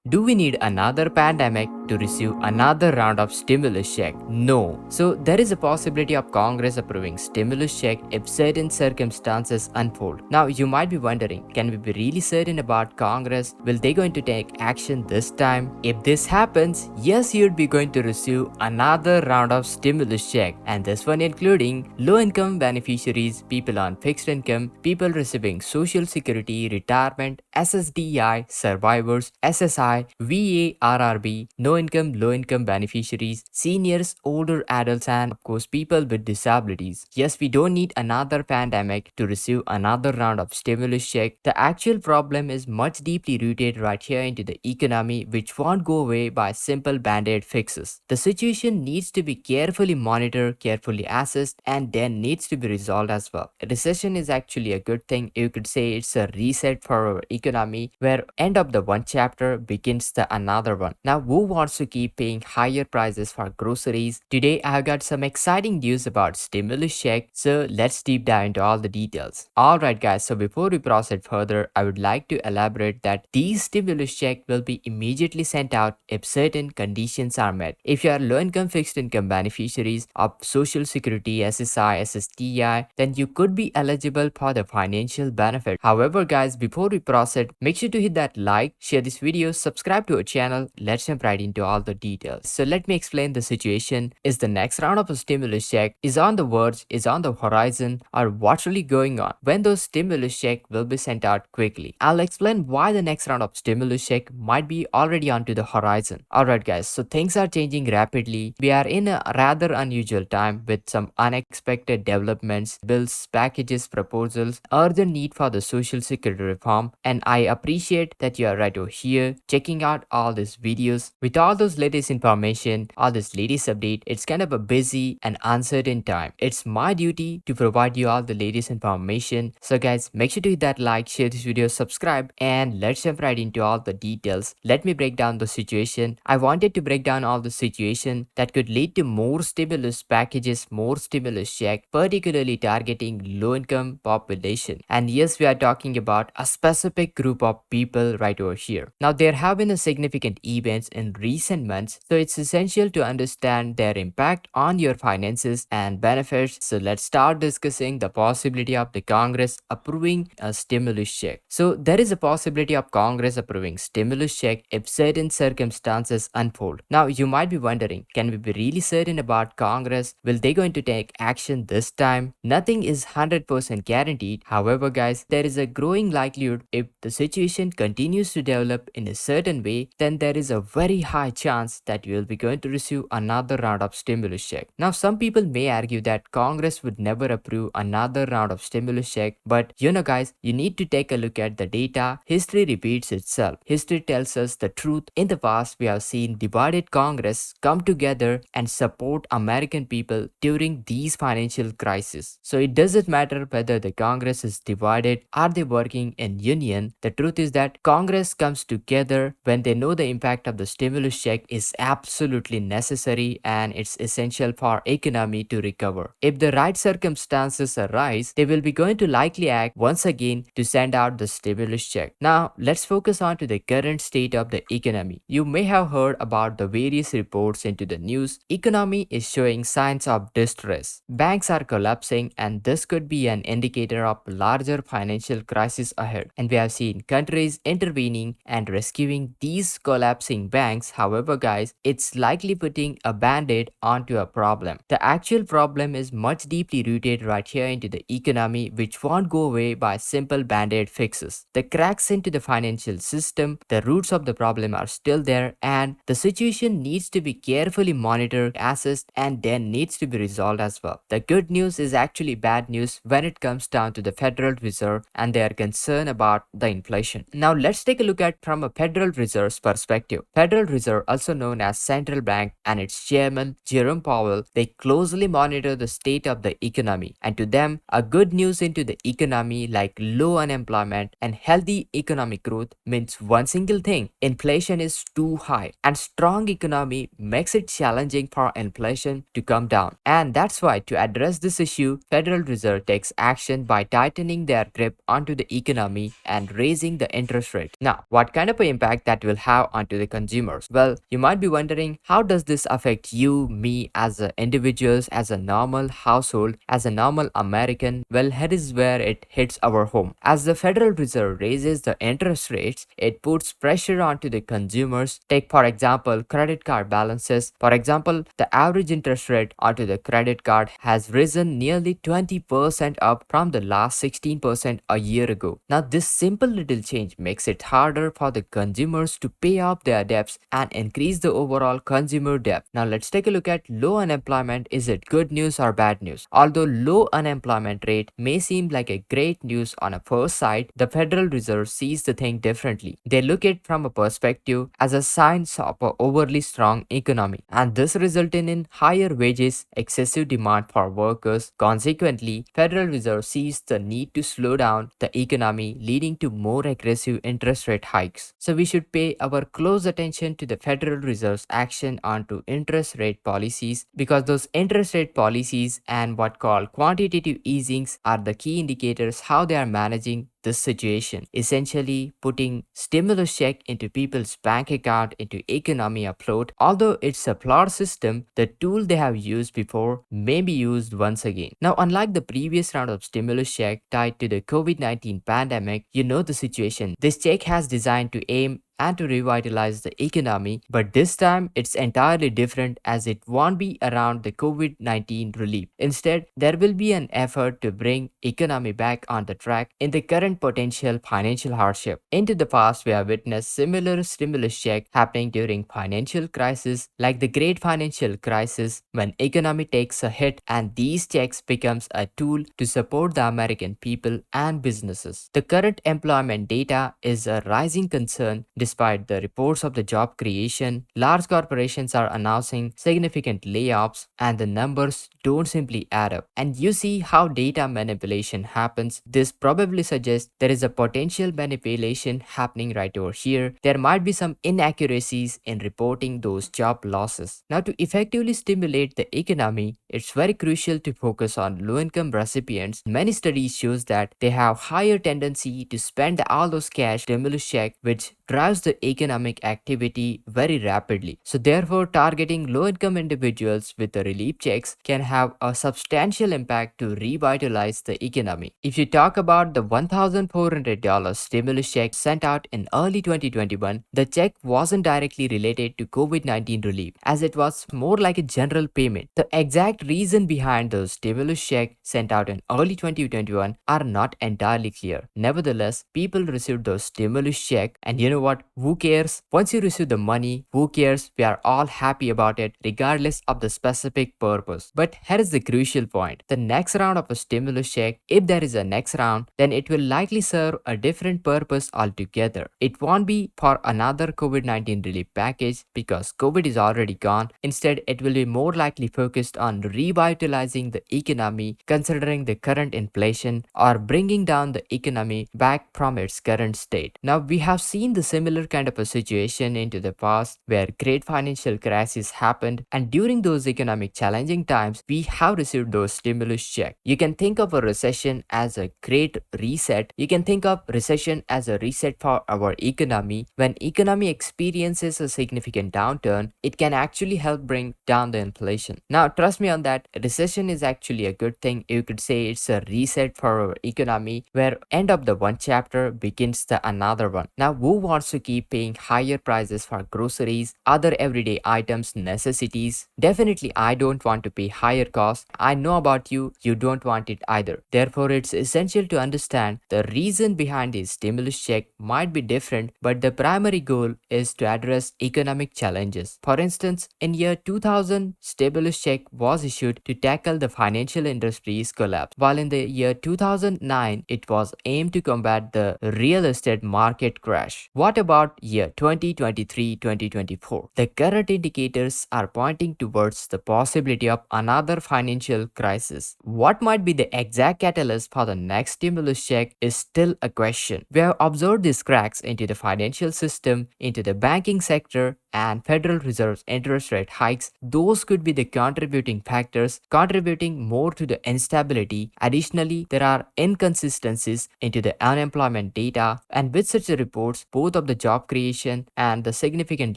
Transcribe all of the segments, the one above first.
Do we need another pandemic to receive another round of stimulus check? No. So there is a possibility of Congress approving stimulus check if certain circumstances unfold. Now you might be wondering, can we be really certain about Congress? Will they going to take action this time? If this happens, yes, you'd be going to receive another round of stimulus check, and this one including low-income beneficiaries, people on fixed income, people receiving social security, retirement, SSDI, survivors, SSI, VA, RRB, no-income, low-income beneficiaries, seniors, older adults, and of course people with disabilities. Yes, we don't need another pandemic to receive another round of stimulus check. The actual problem is much deeply rooted right here into the economy, which won't go away by simple band-aid fixes. The situation needs to be carefully monitored, carefully assessed, and then needs to be resolved as well. A recession is actually a good thing. You could say it's a reset for our economy, where end of the one chapter begins the another one. Now, who wants to keep paying higher prices for groceries? Today, I've got some exciting news about stimulus check, so let's deep dive into all the details. Alright guys, so before we proceed further, I would like to elaborate that these stimulus check will be immediately sent out if certain conditions are met. If you are low-income fixed income beneficiaries of Social Security, SSI, SSDI, then you could be eligible for the financial benefit. However guys, before we proceed, make sure to hit that like, share this video, subscribe to our channel. Let's jump right into all the details. So let me explain the situation. Is the next round of a stimulus check is on the verge, is on the horizon, or what's really going on? When those stimulus check will be sent out quickly? I'll explain why the next round of stimulus check might be already onto the horizon. Alright guys, so things are changing rapidly. We are in a rather unusual time with some unexpected developments, bills, packages, proposals, urgent need for the social security reform, and I appreciate that you are right over here checking out all these videos. With all those latest information, all this latest update, it's kind of a busy and uncertain time. It's my duty to provide you all the latest information. So guys, make sure to hit that like, share this video, subscribe, and let's jump right into all the details. Let me break down the situation. I wanted to break down all the situation that could lead to more stimulus packages, more stimulus check, particularly targeting low-income population. And yes, we are talking about a specific group of people right over here. Now, there have been a significant events in recent months, so it's essential to understand their impact on your finances and benefits. So let's start discussing the possibility of the Congress approving a stimulus check. So there is a possibility of Congress approving stimulus check if certain circumstances unfold. Now you might be wondering, can we be really certain about Congress? Will they going to take action this time? Nothing is 100% guaranteed. However guys, there is a growing likelihood if the situation continues to develop in a certain way, then there is a very high chance that you will be going to receive another round of stimulus check. Now some people may argue that Congress would never approve another round of stimulus check, but you know guys, you need to take a look at the data. History repeats itself. History tells us the truth. In the past, we have seen divided Congress come together and support American people during these financial crises. So it doesn't matter whether the Congress is divided, are they working in union? The truth is that Congress comes together when they know the impact of the stimulus check is absolutely necessary and it's essential for economy to recover. If the right circumstances arise, they will be going to likely act once again to send out the stimulus check. Now, let's focus on to the current state of the economy. You may have heard about the various reports into the news. Economy is showing signs of distress. Banks are collapsing, and this could be an indicator of larger financial crisis ahead. And we have seen countries intervening and rescuing these collapsing banks. However, guys, it's likely putting a band-aid onto a problem. The actual problem is much deeply rooted right here into the economy, which won't go away by simple band-aid fixes. The cracks into the financial system, the roots of the problem are still there, and the situation needs to be carefully monitored, assessed, and then needs to be resolved as well. The good news is actually bad news when it comes down to the Federal Reserve and they are concerned about the inflation. Now let's take a look at from a Federal Reserve's perspective. Federal Reserve Reserve, also known as central bank, and its chairman Jerome Powell, they closely monitor the state of the economy. And to them, a good news into the economy like low unemployment and healthy economic growth means one single thing: inflation is too high, and strong economy makes it challenging for inflation to come down. And that's why, to address this issue, Federal Reserve takes action by tightening their grip onto the economy and raising the interest rate. Now, what kind of an impact that will have onto the consumers? Well, you might be wondering, how does this affect you, me, as a individuals, as a normal household, as a normal American? Well, here is where it hits our home. As the Federal Reserve raises the interest rates, it puts pressure onto the consumers. Take, for example, credit card balances. For example, the average interest rate onto the credit card has risen nearly 20% up from the last 16% a year ago. Now, this simple little change makes it harder for the consumers to pay off their debts and increase the overall consumer debt. Now, let's take a look at low unemployment. Is it good news or bad news? Although low unemployment rate may seem like a great news on a first sight, the Federal Reserve sees the thing differently. They look at it from a perspective as a sign of an overly strong economy, and this resulted in higher wages, excessive demand for workers. Consequently, Federal Reserve sees the need to slow down the economy, leading to more aggressive interest rate hikes. So we should pay our close attention to the Federal Reserve's action onto interest rate policies, because those interest rate policies and what called quantitative easings are the key indicators how they are managing this situation, essentially putting stimulus check into people's bank account, into economy afloat. Although it's a flawed system, the tool they have used before may be used once again. Now, unlike the previous round of stimulus check tied to the COVID-19 pandemic, you know the situation. This check has designed to aim and to revitalize the economy, but this time it's entirely different, as it won't be around the COVID-19 relief. Instead, there will be an effort to bring economy back on the track in the current potential financial hardship. Into the past, we have witnessed similar stimulus check happening during financial crisis like the great financial crisis, when economy takes a hit and these checks becomes a tool to support the American people and businesses. The current employment data is a rising concern. Despite the reports of the job creation, large corporations are announcing significant layoffs, and the numbers don't simply add up. And you see how data manipulation happens. This probably suggests there is a potential manipulation happening right over here. There might be some inaccuracies in reporting those job losses. Now, to effectively stimulate the economy, it's very crucial to focus on low-income recipients. Many studies shows that they have higher tendency to spend all those cash stimulus check, which drives the economic activity very rapidly. So therefore, targeting low-income individuals with the relief checks can have a substantial impact to revitalize the economy. If you talk about the $1,400 stimulus check sent out in early 2021, the check wasn't directly related to COVID-19 relief, as it was more like a general payment. The exact reason behind those stimulus check sent out in early 2021 are not entirely clear. Nevertheless, people received those stimulus check, and you know what? Who cares? Once you receive the money, who cares? We are all happy about it, regardless of the specific purpose. But here is the crucial point. The next round of a stimulus check, if there is a next round, then it will likely serve a different purpose altogether. It won't be for another COVID-19 relief package, because COVID is already gone. Instead, it will be more likely focused on revitalizing the economy, considering the current inflation, or bringing down the economy back from its current state. Now, we have seen the similar kind of a situation into the past, where great financial crisis happened, and during those economic challenging times, we have received those stimulus checks. You can think of a recession as a great reset. You can think of recession as a reset for our economy. When economy experiences a significant downturn, it can actually help bring down the inflation. Now, trust me on that, recession is actually a good thing. You could say it's a reset for our economy, where end of the one chapter begins the another one. Now, who wants to keep paying higher prices for groceries, other everyday items, necessities? Definitely, I don't want to pay higher costs. I know about you, you don't want it either. Therefore, it's essential to understand the reason behind this stimulus check might be different, but the primary goal is to address economic challenges. For instance, in year 2000, stimulus check was issued to tackle the financial industry's collapse, while in the year 2009, it was aimed to combat the real estate market crash. What what about year 2023-2024? The current indicators are pointing towards the possibility of another financial crisis. What might be the exact catalyst for the next stimulus check is still a question. We have observed these cracks into the financial system, into the banking sector, and Federal Reserve's interest rate hikes. Those could be the contributing factors, contributing more to the instability. Additionally, there are inconsistencies into the unemployment data, and with such reports, both of the job creation and the significant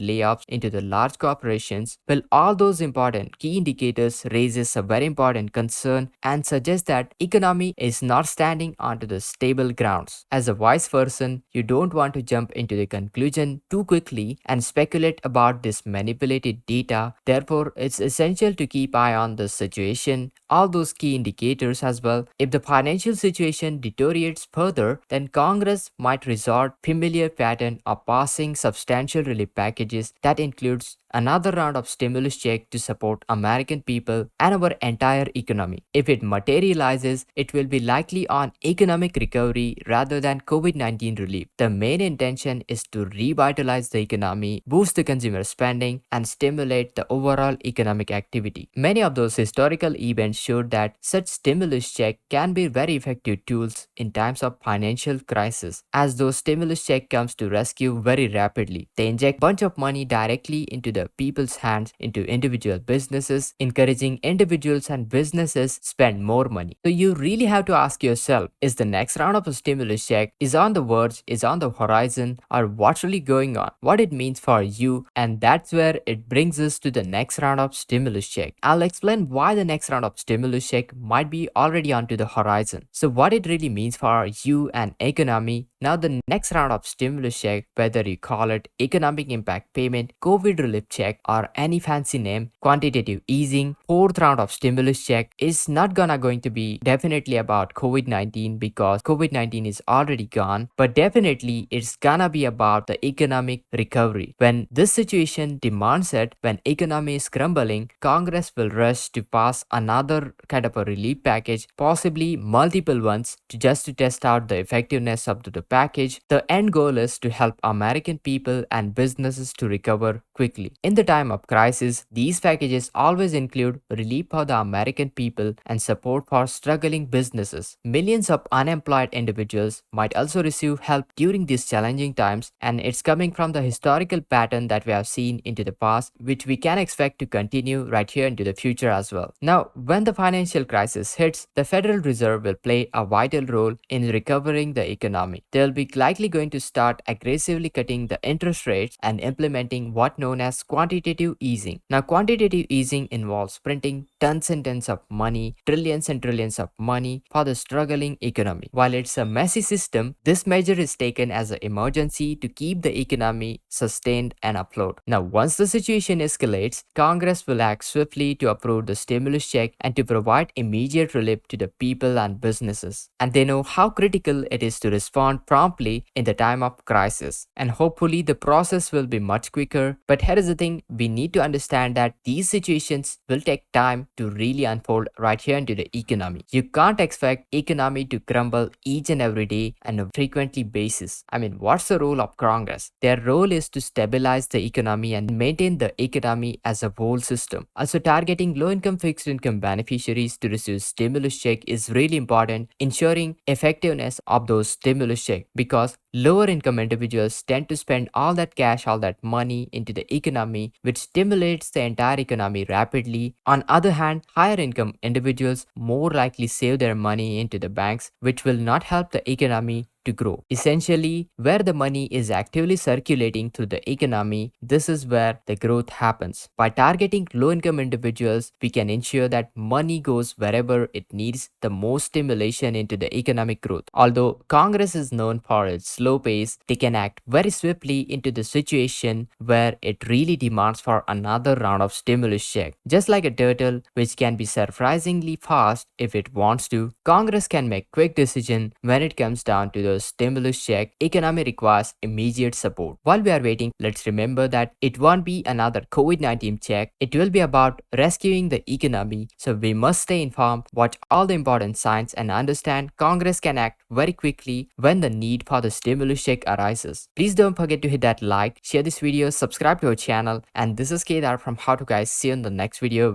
layoffs into the large corporations, well, all those important key indicators raises a very important concern and suggest that economy is not standing onto the stable grounds. As a wise person, you don't want to jump into the conclusion too quickly and speculate about this manipulated data. Therefore, it's essential to keep eye on the situation, all those key indicators as well. If the financial situation deteriorates further, then Congress might resort familiar pattern of passing substantial relief packages that includes another round of stimulus check to support American people and our entire economy. If it materializes, it will be likely on economic recovery rather than COVID-19 relief. The main intention is to revitalize the economy, boost the consumer spending, and stimulate the overall economic activity. Many of those historical events showed that such stimulus check can be very effective tools in times of financial crisis, as those stimulus check comes to rescue very rapidly. They inject bunch of money directly into the people's hands, into individual businesses, encouraging individuals and businesses spend more money. So you really have to ask yourself, is the next round of a stimulus check is on the verge, is on the horizon, or what's really going on, what it means for you? And that's where it brings us to the next round of stimulus check. I'll explain why the next round of stimulus check might be already onto the horizon. So what it really means for you and economy. Now the next round of stimulus check, whether you call it economic impact payment, COVID relief check, or any fancy name, quantitative easing, fourth round of stimulus check is not going to be definitely about COVID-19 because COVID-19 is already gone, but definitely it's gonna be about the economic recovery. When this situation demands it, when economy is crumbling, Congress will rush to pass another kind of a relief package, possibly multiple ones, to test out the effectiveness of the package. The end goal is to help American people and businesses to recover quickly. In the time of crisis, these packages always include relief for the American people and support for struggling businesses. Millions of unemployed individuals might also receive help during these challenging times, and it's coming from the historical pattern that we have seen into the past, which we can expect to continue right here into the future as well. Now, when the financial crisis hits, the Federal Reserve will play a vital role in recovering the economy. They'll be likely going to start aggressively cutting the interest rates and implementing what known as quantitative easing. Now, quantitative easing involves printing tons and tons of money, trillions and trillions of money for the struggling economy. While it's a messy system, this measure is taken as an emergency to keep the economy sustained and afloat. Now, once the situation escalates, Congress will act swiftly to approve the stimulus check and to provide immediate relief to the people and businesses. And they know how critical it is to respond promptly in the time of crisis. And hopefully the process will be much quicker. But here is the thing, we need to understand that these situations will take time to really unfold right here into the economy. You can't expect economy to crumble each and every day on a frequently basis. I mean, what's the role of Congress? Their role is to stabilize the economy and maintain the economy as a whole system. Also, targeting low-income fixed income beneficiaries to receive stimulus check is really important, ensuring effectiveness of those stimulus check, because lower income individuals tend to spend all that cash, all that money into the economy, which stimulates the entire economy rapidly. On other hand, higher income individuals more likely save their money into the banks, which will not help the economy to grow. Essentially, where the money is actively circulating through the economy, this is where the growth happens. By targeting low-income individuals, we can ensure that money goes wherever it needs the most stimulation into the economic growth. Although Congress is known for its slow pace, they can act very swiftly into the situation where it really demands for another round of stimulus check. Just like a turtle, which can be surprisingly fast if it wants to, Congress can make quick decisions when it comes down to those another stimulus check, economy requires immediate support. While we are waiting, let's remember that it won't be another COVID-19 check. It will be about rescuing the economy. So we must stay informed, watch all the important signs, and understand Congress can act very quickly when the need for the stimulus check arises. Please don't forget to hit that like, share this video, subscribe to our channel, and this is Kedar from How to Guys. See you in the next video.